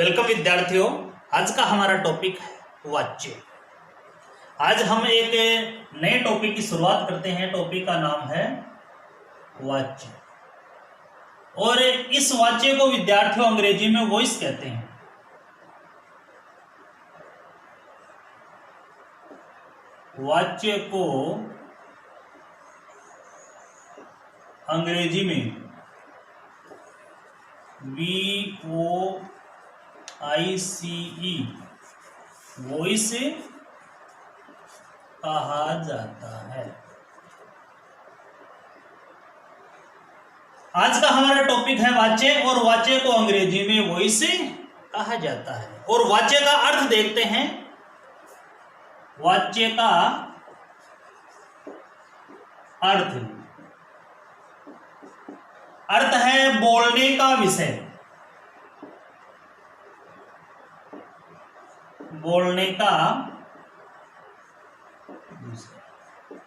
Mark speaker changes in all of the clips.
Speaker 1: Welcome विद्यार्थियों। आज का हमारा टॉपिक है वाच्य। आज हम एक नए टॉपिक की शुरुआत करते हैं। टॉपिक का नाम है वाच्य और इस वाच्य को विद्यार्थियों अंग्रेजी में वॉइस कहते हैं। वाच्य को अंग्रेजी में VOICE वॉइस कहा जाता है। आज का हमारा टॉपिक है वाच्य और वाच्य को अंग्रेजी में वॉइस कहा जाता है। और वाच्य का अर्थ देखते हैं। वाच्य का अर्थ है बोलने का विषय। बोलने का विषय।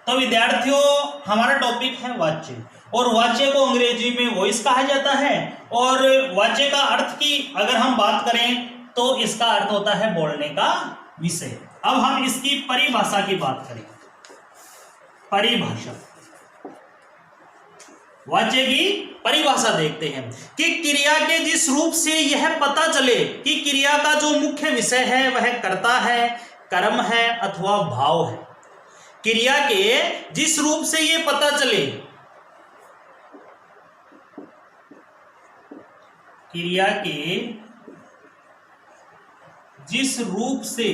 Speaker 1: तो विद्यार्थियों हमारा टॉपिक है वाच्य और वाच्य को अंग्रेजी में वॉइस कहा जाता है। और वाच्य का अर्थ की अगर हम बात करें तो इसका अर्थ होता है बोलने का विषय। अब हम इसकी परिभाषा की बात करें। परिभाषा, वाच्य की परिभाषा देखते हैं कि क्रिया के जिस रूप से यह पता चले कि क्रिया का जो मुख्य विषय है वह कर्ता है, कर्म है अथवा भाव है। क्रिया के जिस रूप से यह पता चले, क्रिया के जिस रूप से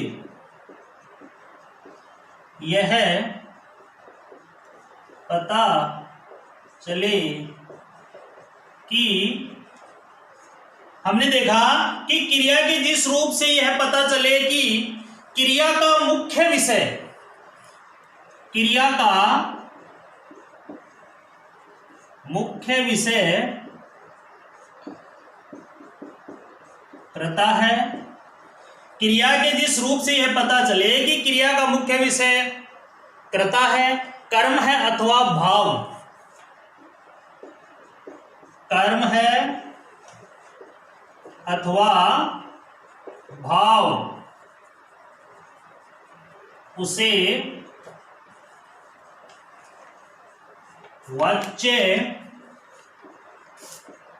Speaker 1: यह पता चले कि हमने देखा कि क्रिया के जिस रूप से यह पता चले कि क्रिया का मुख्य विषय, क्रिया का मुख्य विषय कर्ता है। क्रिया के जिस रूप से यह पता चले कि क्रिया का मुख्य विषय कर्ता है, कर्म है अथवा भाव, कर्म है अथवा भाव, उसे वाच्य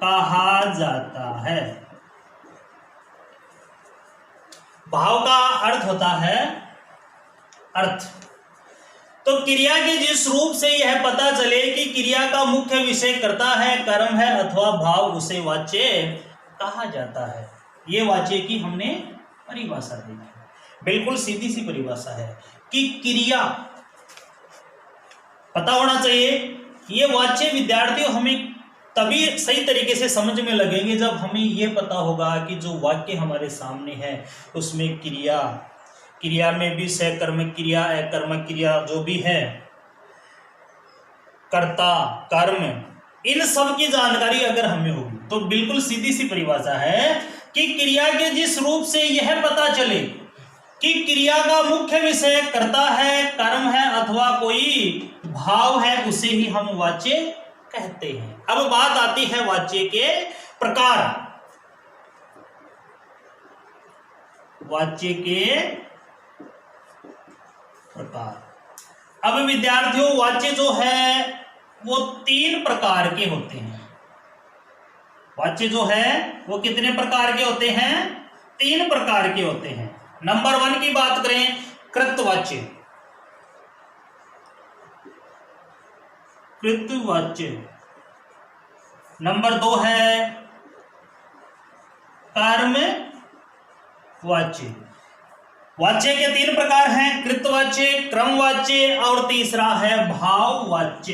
Speaker 1: कहा जाता है। भाव का अर्थ होता है अर्थ। तो क्रिया के जिस रूप से यह पता चले कि क्रिया का मुख्य विषय कर्ता है, कर्म है अथवा भाव, उसे वाच्य कहा जाता है। यह वाच्य की हमने परिभाषा देखी। बिल्कुल सीधी सी परिभाषा है कि क्रिया पता होना चाहिए। ये वाच्य विद्यार्थियों हमें तभी सही तरीके से समझ में लगेंगे जब हमें यह पता होगा कि जो वाक्य हमारे सामने है उसमें क्रिया में भी सकर्म क्रिया, अकर्म क्रिया जो भी है, कर्ता, कर्म, इन सब की जानकारी अगर हमें होगी तो बिल्कुल सीधी सी परिभाषा है कि क्रिया के जिस रूप से यह पता चले कि क्रिया का मुख्य विषय कर्ता है, कर्म है अथवा कोई भाव है, उसे ही हम वाच्य कहते हैं। अब बात आती है वाच्य के प्रकार। वाच्य के प्रकार। अब विद्यार्थियों वाच्य जो है वो 3 प्रकार के होते हैं। वाच्य जो है वो कितने प्रकार के होते हैं? 3 प्रकार के होते हैं। नंबर 1 की बात करें, कृतवाच्य। कृतवाच्य। नंबर 2 है कर्मवाच्य। वाच्य के 3 प्रकार हैं, कृतवाच्य, क्रमवाच्य और तीसरा है भाववाच्य।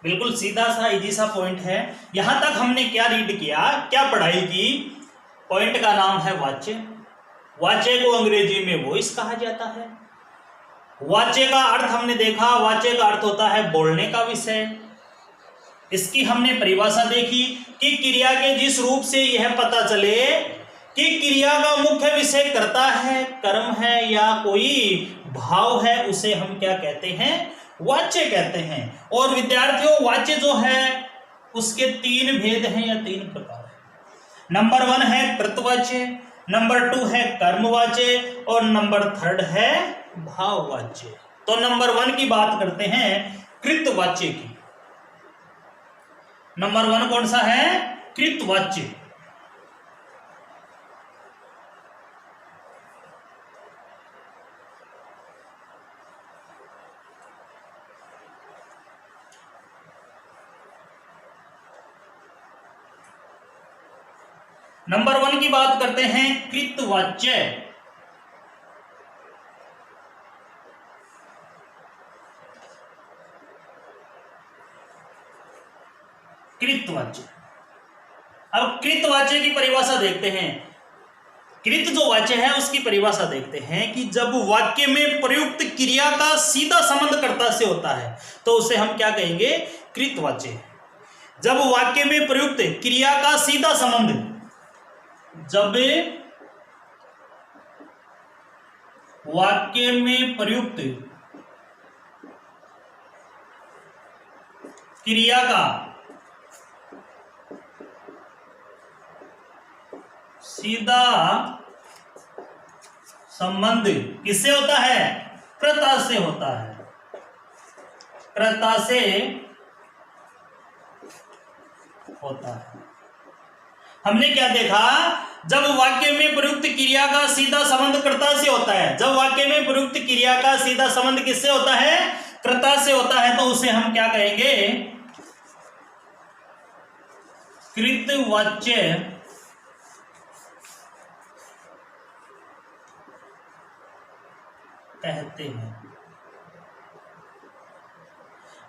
Speaker 1: बिल्कुल सीधा सा इजी सा पॉइंट है। यहां तक हमने क्या रीड किया, क्या पढ़ाई की? पॉइंट का नाम है वाच्य। वाच्य को अंग्रेजी में वॉइस कहा जाता है। वाच्य का अर्थ हमने देखा, वाच्य का अर्थ होता है बोलने का विषय। इसकी हमने परिभाषा देखी कि क्रिया के जिस रूप से यह पता चले कि क्रिया का मुख्य विषय कर्ता है, कर्म है या कोई भाव है, उसे हम क्या कहते हैं? वाच्य कहते हैं। और विद्यार्थियों वाच्य जो है उसके 3 भेद हैं या 3 प्रकार हैं। नंबर 1 है कृतवाच्य, नंबर 2 है कर्मवाच्य और नंबर 3 है भाववाच्य। तो नंबर 1 की बात करते हैं कृतवाच्य की। नंबर 1 कौन सा है? कृतवाच्य। नंबर 1 की बात करते हैं कृतवाच्य। कृतवाच्य। अब कृतवाच्य की परिभाषा देखते हैं। कृत जो वाच्य है उसकी परिभाषा देखते हैं कि जब वाक्य में प्रयुक्त क्रिया का सीधा संबंध कर्ता से होता है तो उसे हम क्या कहेंगे? कृतवाच्य। जब वाक्य में प्रयुक्त क्रिया का सीधा संबंध, जब वाक्य में प्रयुक्त क्रिया का सीधा संबंध किससे होता है? कर्ता से होता है। कर्ता से होता है। हमने क्या देखा? जब वाक्य में प्रयुक्त क्रिया का सीधा संबंध कर्ता से होता है, जब वाक्य में प्रयुक्त क्रिया का सीधा संबंध किससे होता है? कर्ता से होता है, तो उसे हम क्या कहेंगे? कृतवाच्य कहते हैं।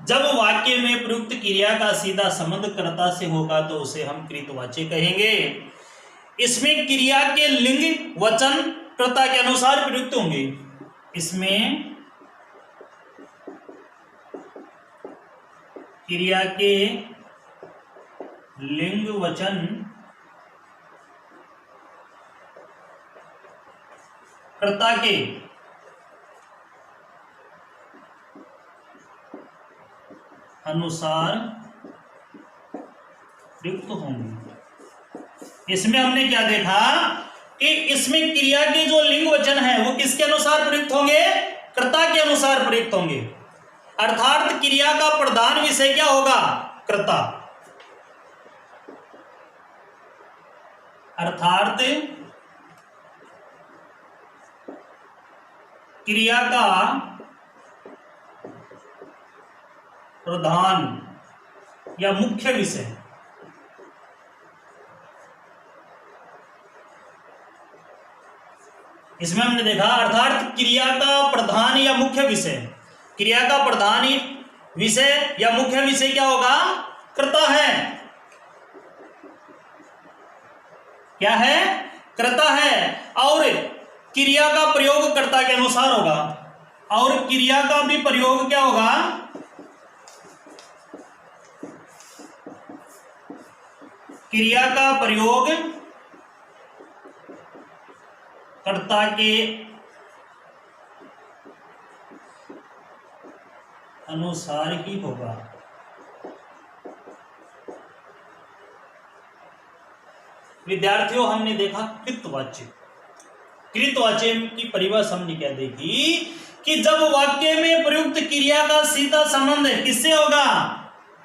Speaker 1: जब वाक्य में प्रयुक्त क्रिया का सीधा संबंध कर्ता से होगा तो उसे हम कृतवाच्य कहेंगे। इसमें क्रिया के लिंग वचन कर्ता के अनुसार प्रयुक्त होंगे। इसमें क्रिया के लिंग वचन कर्ता के अनुसार प्रयुक्त होंगे। इसमें हमने क्या देखा कि इसमें क्रिया के जो लिंग वचन है वो किसके अनुसार प्रयुक्त होंगे? कर्ता के अनुसार प्रयुक्त होंगे। अर्थात क्रिया का प्रधान विषय क्या होगा? कर्ता। अर्थात क्रिया का प्रधान या मुख्य विषय इसमें हमने देखा अर्थात क्रिया का प्रधान या मुख्य विषय, क्रिया का प्रधान विषय या मुख्य विषय क्या होगा? कर्ता है। क्या है? कर्ता है। और क्रिया का प्रयोग कर्ता के अनुसार होगा। और क्रिया का भी प्रयोग क्या होगा? क्रिया का प्रयोग कर्ता के अनुसार ही होगा। विद्यार्थियों हमने देखा कृतवाच्य। कृतवाच्य की परिभाषा हमने क्या देखी कि जब वाक्य में प्रयुक्त क्रिया का सीधा संबंध किससे होगा?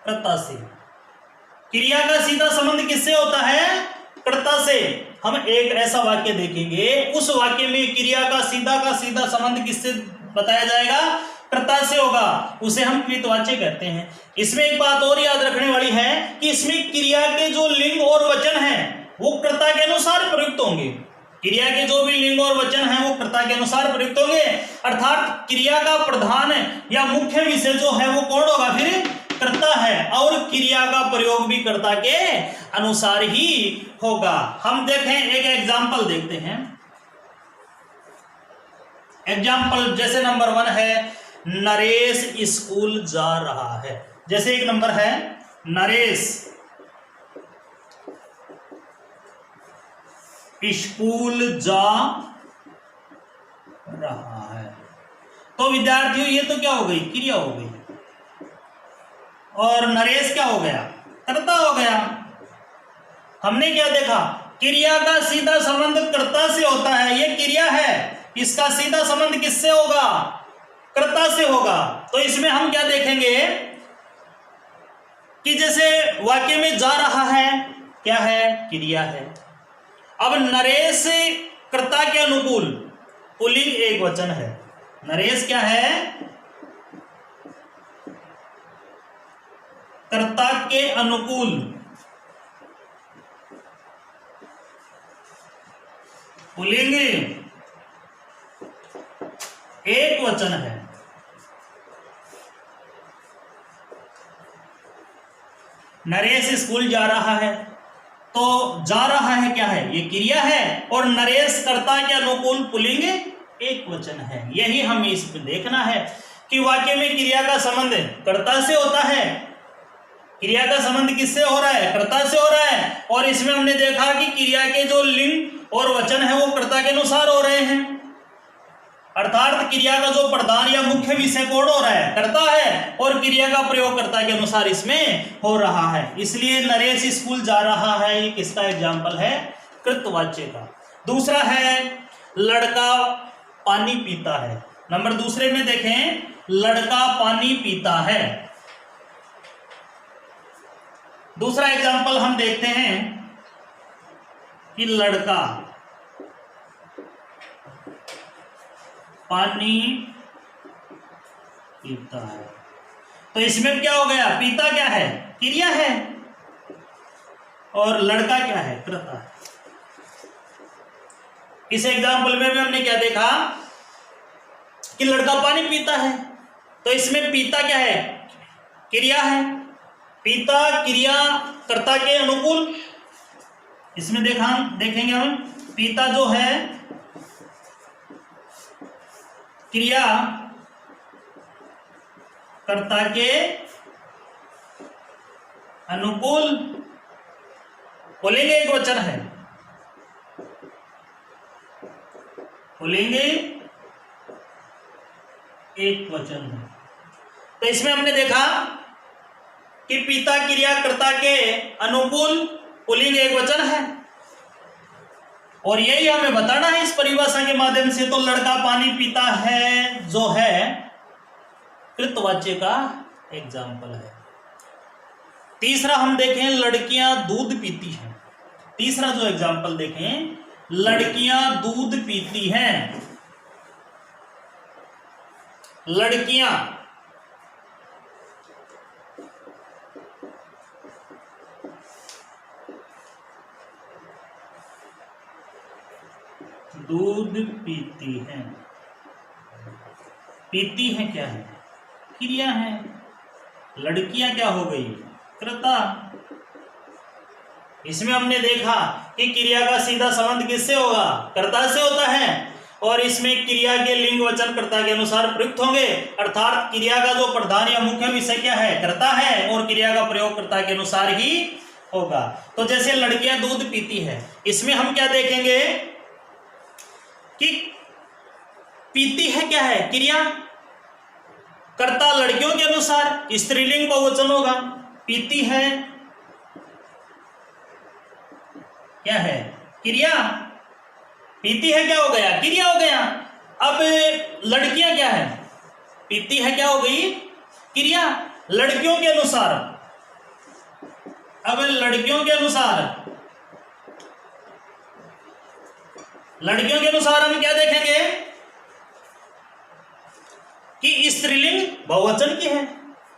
Speaker 1: कर्ता से। क्रिया का सीधा संबंध किससे होता है? कर्ता से। हम एक ऐसा वाक्य देखेंगे, उस वाक्य में क्रिया का सीधा संबंध किससे बताया जाएगा? कर्ता से होगा, उसे हम कृतवाच्य कहते हैं। इसमें एक बात और याद रखने वाली है कि इसमें क्रिया के जो लिंग और वचन हैं वो कर्ता के अनुसार प्रयुक्त होंगे। क्रिया के जो भी लिंग और वचन हैं वो कर्ता के अनुसार प्रयुक्त होंगे। अर्थात क्रिया का प्रधान या मुख्य विषय जो है वो कौन होगा? फिर कर्ता है। और क्रिया का प्रयोग भी कर्ता के अनुसार ही होगा। हम देखें, एक एग्जाम्पल देखते हैं। एग्जाम्पल जैसे नंबर 1 है नरेश स्कूल जा रहा है। जैसे एक नंबर है नरेश स्कूल जा रहा है। तो विद्यार्थियों ये तो क्या हो गई? क्रिया हो गई। और नरेश क्या हो गया, कर्ता हो गया। हमने क्या देखा, क्रिया का सीधा संबंध कर्ता से होता है, ये क्रिया है, इसका सीधा संबंध किससे होगा, कर्ता से होगा। तो इसमें हम क्या देखेंगे कि जैसे वाक्य में जा रहा है, क्या है, क्रिया है। अब नरेश कर्ता के अनुकूल, पुल्लिंग एक वचन है। नरेश क्या है, कर्ता के अनुकूल, पुल्लिंग एक वचन है। नरेश स्कूल जा रहा है, तो जा रहा है क्या है, ये क्रिया है, और नरेश कर्ता के अनुकूल पुल्लिंग एक वचन है। यही हमें इसमें देखना है कि वाक्य में क्रिया का संबंध कर्ता से होता है। क्रिया का संबंध किससे हो रहा है, कर्ता से हो रहा है। और इसमें हमने देखा कि क्रिया के जो लिंग और वचन है वो कर्ता के अनुसार हो रहे हैं, अर्थात क्रिया का जो प्रधान या मुख्य विषय कौन हो रहा है, कर्ता है, और क्रिया का प्रयोग कर्ता के अनुसार इसमें हो रहा है। इसलिए नरेश स्कूल जा रहा है, ये किसका एग्जाम्पल है, कृतवाच्य का। दूसरा है लड़का पानी पीता है। नंबर दूसरे में देखें, लड़का पानी पीता है। दूसरा एग्जाम्पल हम देखते हैं कि लड़का पानी पीता है। तो इसमें क्या हो गया, पीता क्या है, क्रिया है, और लड़का क्या है, कर्ता है। इस एग्जाम्पल में भी हमने क्या देखा कि लड़का पानी पीता है, तो इसमें पीता क्या है, क्रिया है। पीता क्रिया कर्ता के अनुकूल, इसमें देखेंगे हम, पीता जो है क्रिया कर्ता के अनुकूल, पुल्लिंग एक वचन है, पुल्लिंग एक वचन है। तो इसमें हमने देखा कि पिता क्रिया कर्ता के अनुकूल, पुल्लिंग एक वचन है, और यही हमें बताना है इस परिभाषा के माध्यम से। तो लड़का पानी पीता है जो है कृतवाच्य का एग्जाम्पल है। तीसरा हम देखें, लड़कियां दूध पीती हैं। तीसरा जो एग्जाम्पल देखें, लड़कियां दूध पीती हैं। लड़कियां दूध पीती हैं। पीती हैं क्या है, क्रिया है। लड़कियां क्या हो गई, कर्ता। इसमें हमने देखा कि क्रिया का सीधा संबंध किससे होगा, कर्ता से होता है, और इसमें क्रिया के लिंग वचन कर्ता के अनुसार प्रयुक्त होंगे, अर्थात क्रिया का जो प्रधान या मुख्य विषय क्या है, कर्ता है, और क्रिया का प्रयोग कर्ता के अनुसार ही होगा। तो जैसे लड़कियां दूध पीती है, इसमें हम क्या देखेंगे कि पीती है क्या है, क्रिया, कर्ता लड़कियों के अनुसार, स्त्रीलिंग बहुवचन होगा। पीती है क्या है, क्रिया, पीती है क्या हो गया, क्रिया हो गया। अब लड़कियां क्या है, पीती है क्या हो गई, क्रिया, लड़कियों के अनुसार। अब लड़कियों के अनुसार हम क्या देखेंगे कि स्त्रीलिंग बहुवचन की है,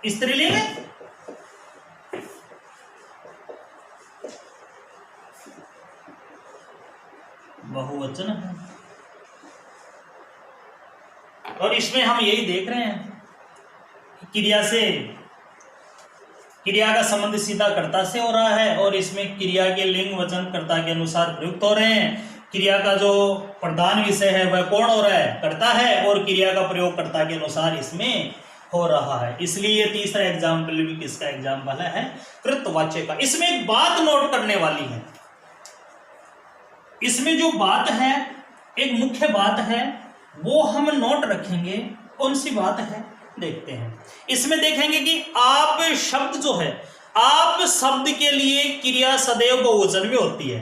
Speaker 1: स्त्रीलिंग बहुवचन है। और इसमें हम यही देख रहे हैं कि क्रिया का संबंध सीधा कर्ता से हो रहा है, और इसमें क्रिया के लिंग वचन कर्ता के अनुसार प्रयुक्त हो रहे हैं। क्रिया का जो प्रधान विषय है वह कौन हो रहा है, कर्ता है, और क्रिया का प्रयोग कर्ता के अनुसार इसमें हो रहा है। इसलिए ये तीसरा एग्जाम्पल भी किसका एग्जाम्पल है, कृतवाच्य का। इसमें एक बात नोट करने वाली है, इसमें जो बात है, एक मुख्य बात है, वो हम नोट रखेंगे। कौन सी बात है, देखते हैं। इसमें देखेंगे कि आप शब्द जो है, आप शब्द के लिए क्रिया सदैव बहुवचन में होती है।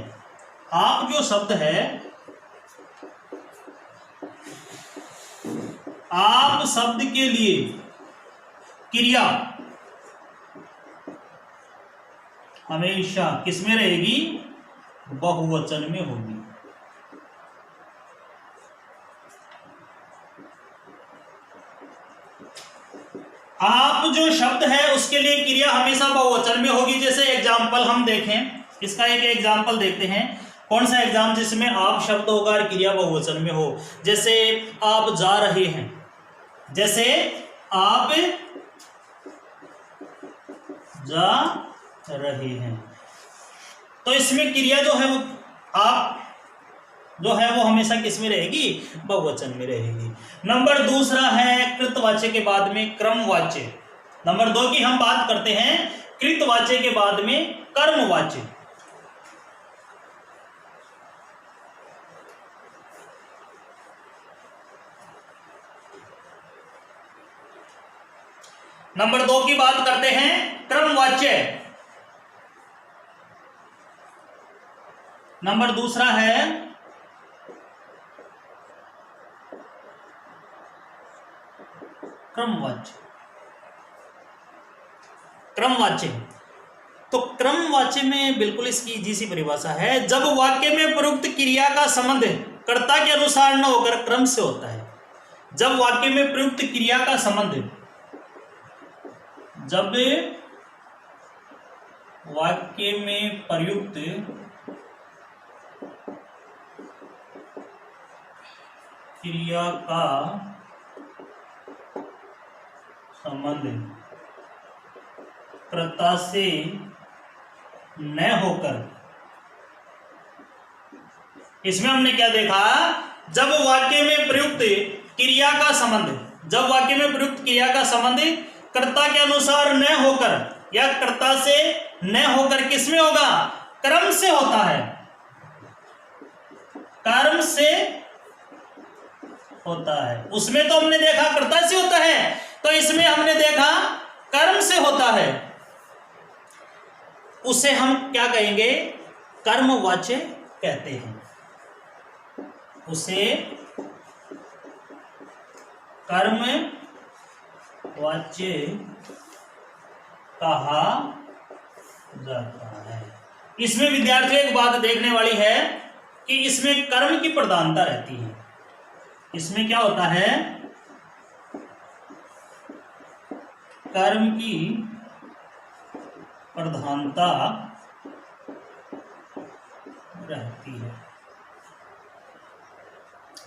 Speaker 1: आप जो शब्द है, आप शब्द के लिए क्रिया हमेशा किस में रहेगी? बहुवचन में होगी। आप जो शब्द है उसके लिए क्रिया हमेशा बहुवचन में होगी। जैसे एग्जाम्पल हम देखें, इसका एक एग्जाम्पल देखते हैं। कौन सा एग्जाम जिसमें आप शब्द होगा और क्रिया बहुवचन में हो? जैसे आप जा रहे हैं, जैसे आप जा रहे हैं, तो इसमें क्रिया जो है वो आप जो है वो हमेशा किस में रहेगी? बहुवचन में रहेगी। नंबर दूसरा है कृतवाच्य के बाद में क्रमवाच्य। नंबर 2 की हम बात करते हैं, कृतवाच्य के बाद में कर्मवाच्य। नंबर 2 की बात करते हैं क्रमवाच्य। नंबर दूसरा है क्रमवाच्य। क्रमवाच्य तो क्रमवाच्य में बिल्कुल इसकी इजी सी परिभाषा है, जब वाक्य में प्रयुक्त क्रिया का संबंध कर्ता के अनुसार न होकर क्रम से होता है। जब वाक्य में प्रयुक्त क्रिया का संबंध, जब वाक्य में प्रयुक्त क्रिया का संबंध कर्ता से न होकर, इसमें हमने क्या देखा? जब वाक्य में प्रयुक्त क्रिया का संबंध, जब वाक्य में प्रयुक्त क्रिया का संबंध कर्ता के अनुसार न होकर या कर्ता से न होकर किस में होगा? कर्म से होता है। कर्म से होता है। उसमें तो हमने देखा कर्ता से होता है, तो इसमें हमने देखा कर्म से होता है। उसे हम क्या कहेंगे? कर्मवाच्य कहते हैं। उसे कर्मवाच्य कहा जाता है। इसमें विद्यार्थियों एक बात देखने वाली है कि इसमें कर्म की प्रधानता रहती है। इसमें क्या होता है? कर्म की प्रधानता रहती है।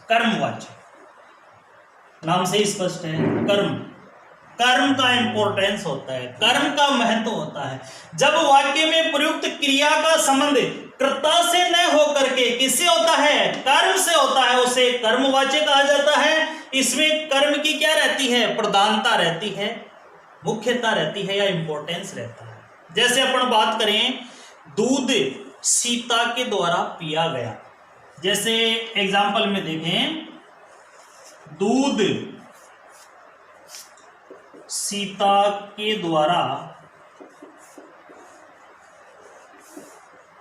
Speaker 1: कर्मवाच्य नाम से स्पष्ट है। कर्म का इंपॉर्टेंस होता है, कर्म का महत्व होता है। जब वाक्य में प्रयुक्त क्रिया का संबंध कर्ता से न होकर के किससे होता है? कर्म से होता है, उसे कर्मवाच्य कहा जाता है। इसमें कर्म की क्या रहती है? प्रधानता रहती है, मुख्यता रहती है या इंपॉर्टेंस रहता है। जैसे अपन बात करें, दूध सीता के द्वारा पिया गया। जैसे एग्जाम्पल में देखें, दूध सीता के द्वारा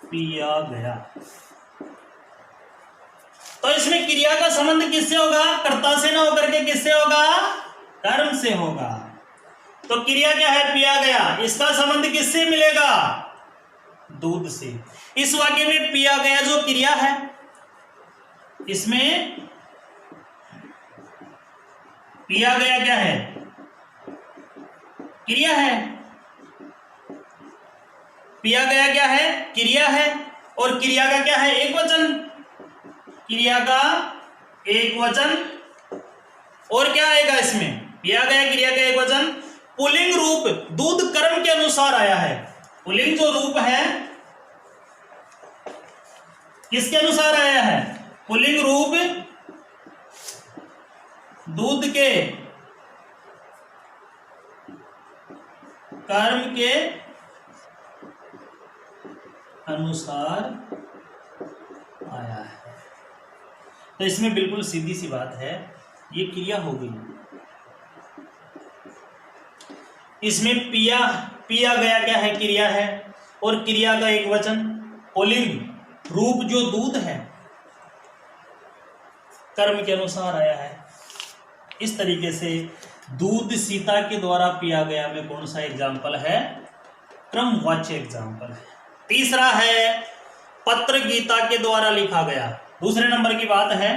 Speaker 1: पिया गया, तो इसमें क्रिया का संबंध किससे होगा? कर्ता से ना होकर के किससे होगा? कर्म से होगा। तो क्रिया क्या है? पिया गया। इसका संबंध किससे मिलेगा? दूध से। इस वाक्य में पिया गया जो क्रिया है, इसमें पिया गया क्या है? क्रिया है। पिया गया क्या है? क्रिया है। और क्रिया का क्या है? एक वचन। क्रिया का एक वचन। और क्या आएगा इसमें? पिया गया क्रिया का एक वचन। पुल्लिंग रूप दूध कर्म के अनुसार आया है। पुल्लिंग जो रूप है किसके अनुसार आया है? पुल्लिंग रूप दूध के कर्म के अनुसार आया है। तो इसमें बिल्कुल सीधी सी बात है, ये क्रिया हो गई। इसमें पिया पिया गया क्या है, क्रिया है, और क्रिया का एक वचन पुल्लिंग रूप जो दूध है कर्म के अनुसार आया है। इस तरीके से दूध सीता के द्वारा पिया गया में कौन सा एग्जाम्पल है, क्रमवाच्य एग्जाम्पल है। तीसरा है पत्र गीता के द्वारा लिखा गया। दूसरे नंबर की बात है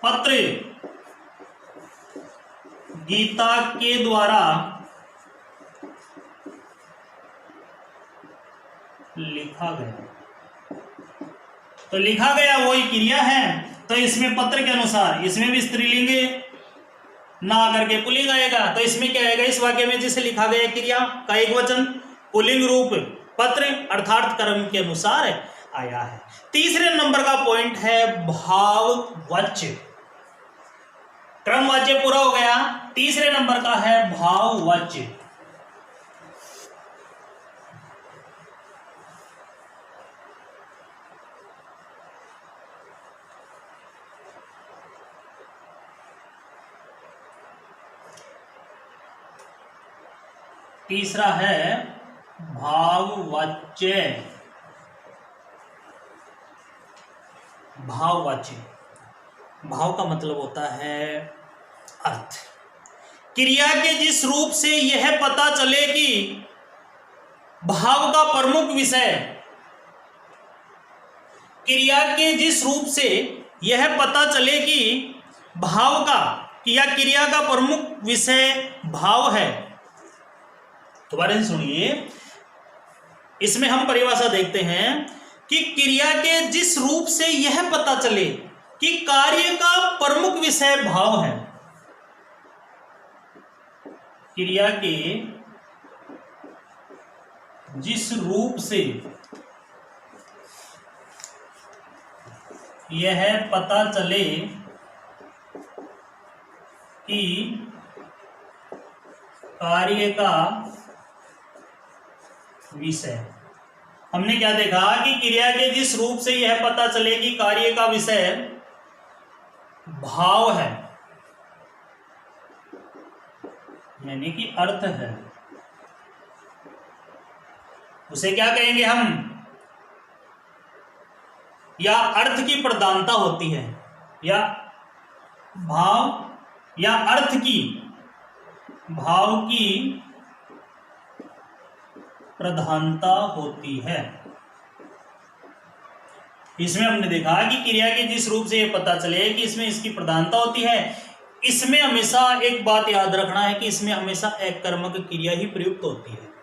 Speaker 1: पत्र गीता के द्वारा लिखा गया, तो लिखा गया वही क्रिया है, तो इसमें पत्र के अनुसार इसमें भी स्त्रीलिंग ना करके पुल्लिंग आएगा। तो इसमें क्या आएगा, इस वाक्य में जिसे लिखा गया क्रिया का एक वचन पुल्लिंग रूप पत्र अर्थात कर्म के अनुसार आया है। तीसरे नंबर का पॉइंट है भाववाच्य। क्रमवाच्य पूरा हो गया, तीसरे नंबर का है भाववाच्य। तीसरा है भाववाच्य। भाववाच्य, भाव का मतलब होता है अर्थ। क्रिया के जिस रूप से यह पता चले कि भाव का प्रमुख विषय, क्रिया के जिस रूप से यह पता चले कि भाव का या क्रिया का प्रमुख विषय भाव है। दोबारा से सुनिए, इसमें हम परिभाषा देखते हैं कि क्रिया के जिस रूप से यह पता चले कि कार्य का प्रमुख विषय भाव है। क्रिया के जिस रूप से यह पता चले कि कार्य का विषय, हमने क्या देखा कि क्रिया के जिस रूप से यह पता चले कि कार्य का विषय भाव है, यानी कि अर्थ है, उसे क्या कहेंगे हम, या अर्थ की प्रधानता होती है, या भाव या अर्थ की भाव की प्रधानता होती है। इसमें हमने देखा कि क्रिया के जिस रूप से ये पता चले कि इसमें इसकी प्रधानता होती है। इसमें हमेशा एक बात याद रखना है कि इसमें हमेशा एक कर्मक क्रिया ही प्रयुक्त होती है।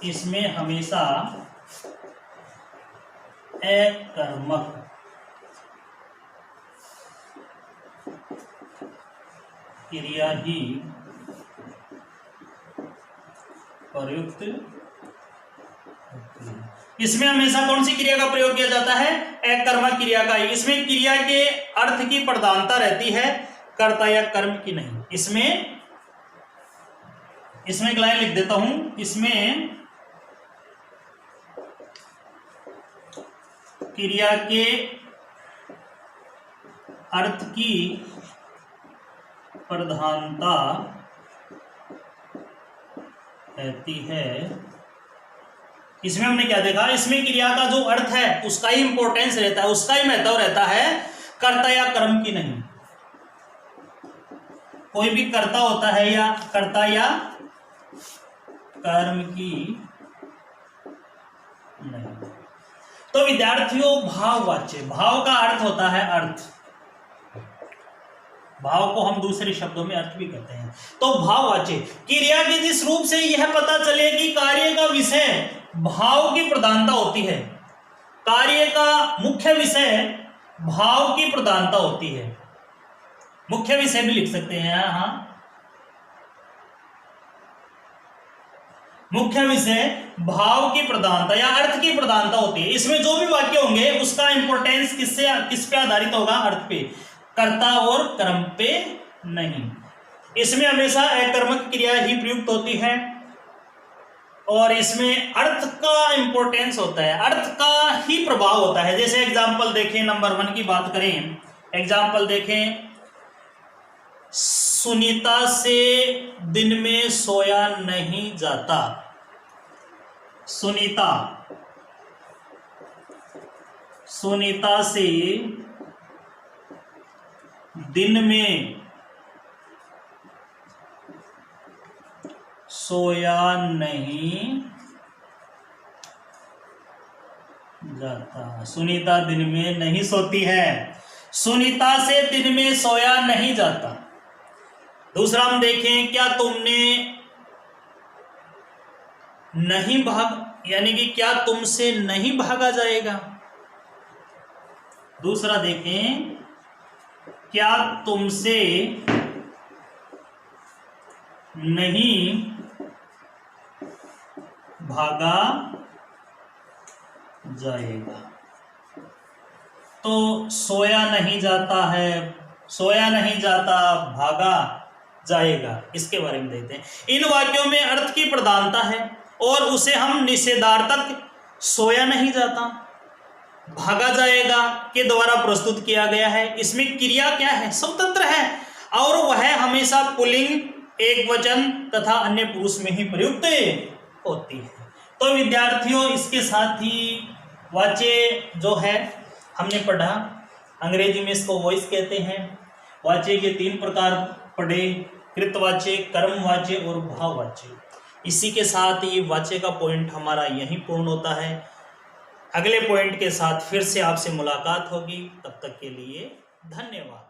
Speaker 1: इसमें हमेशा एक कर्मक क्रिया ही प्रयुक्त होती है। इसमें हमेशा कौन सी क्रिया का प्रयोग किया जाता है, एक कर्मक क्रिया का ही। इसमें क्रिया के अर्थ की प्रधानता रहती है, कर्ता या कर्म की नहीं। इसमें एक लाइन लिख देता हूं, इसमें क्रिया के अर्थ की प्रधानता रहती है। इसमें हमने क्या देखा, इसमें क्रिया का जो अर्थ है उसका ही इंपॉर्टेंस रहता है, उसका ही महत्व रहता है, कर्ता या कर्म की नहीं। कोई भी कर्ता होता है या कर्ता या कर्म की नहीं। तो विद्यार्थियों, भाववाच्य, भाव का अर्थ होता है अर्थ। भाव को हम दूसरे शब्दों में अर्थ भी कहते हैं। तो भाववाच्य, क्रिया के जिस रूप से यह पता चले कि कार्य का विषय भाव की प्रधानता होती है, कार्य का मुख्य विषय भाव की प्रधानता होती है। मुख्य विषय भी लिख सकते हैं यहां, मुख्य विषय भाव की प्रधानता या अर्थ की प्रधानता होती है। इसमें जो भी वाक्य होंगे उसका इंपॉर्टेंस किस पे आधारित होगा, अर्थ पे, कर्ता और कर्म पे नहीं। इसमें हमेशा एककर्मक क्रिया ही प्रयुक्त होती है और इसमें अर्थ का इंपॉर्टेंस होता है, अर्थ का ही प्रभाव होता है। जैसे एग्जाम्पल देखें, नंबर 1 की बात करें, एग्जाम्पल देखें, सुनीता से दिन में सोया नहीं जाता। सुनीता से दिन में सोया नहीं जाता। सुनीता दिन में नहीं सोती है। सुनीता से दिन में सोया नहीं जाता। दूसरा हम देखें, क्या तुमने नहीं भाग, यानी कि क्या तुमसे नहीं भागा जाएगा। दूसरा देखें, क्या तुमसे नहीं भागा जाएगा। तो सोया नहीं जाता है, सोया नहीं जाता, भागा जाएगा, इसके बारे में देखते हैं। इन वाक्यों में अर्थ की प्रधानता है और उसे हम निषेधार्थक सोया नहीं जाता, भागा जाएगा के द्वारा प्रस्तुत किया गया है। इसमें क्रिया क्या है, स्वतंत्र है और वह हमेशा पुल्लिंग, एकवचन तथा अन्य पुरुष में ही प्रयुक्त होती है। तो विद्यार्थियों, इसके साथ ही वाच्य जो है हमने पढ़ा, अंग्रेजी में इसको वॉइस कहते हैं। वाच्य के 3 प्रकार पढ़े, कृतवाच्य, कर्मवाच्य और भाववाच्य। इसी के साथ ये वाच्य का पॉइंट हमारा यहीं पूर्ण होता है। अगले पॉइंट के साथ फिर से आपसे मुलाकात होगी, तब तक के लिए धन्यवाद।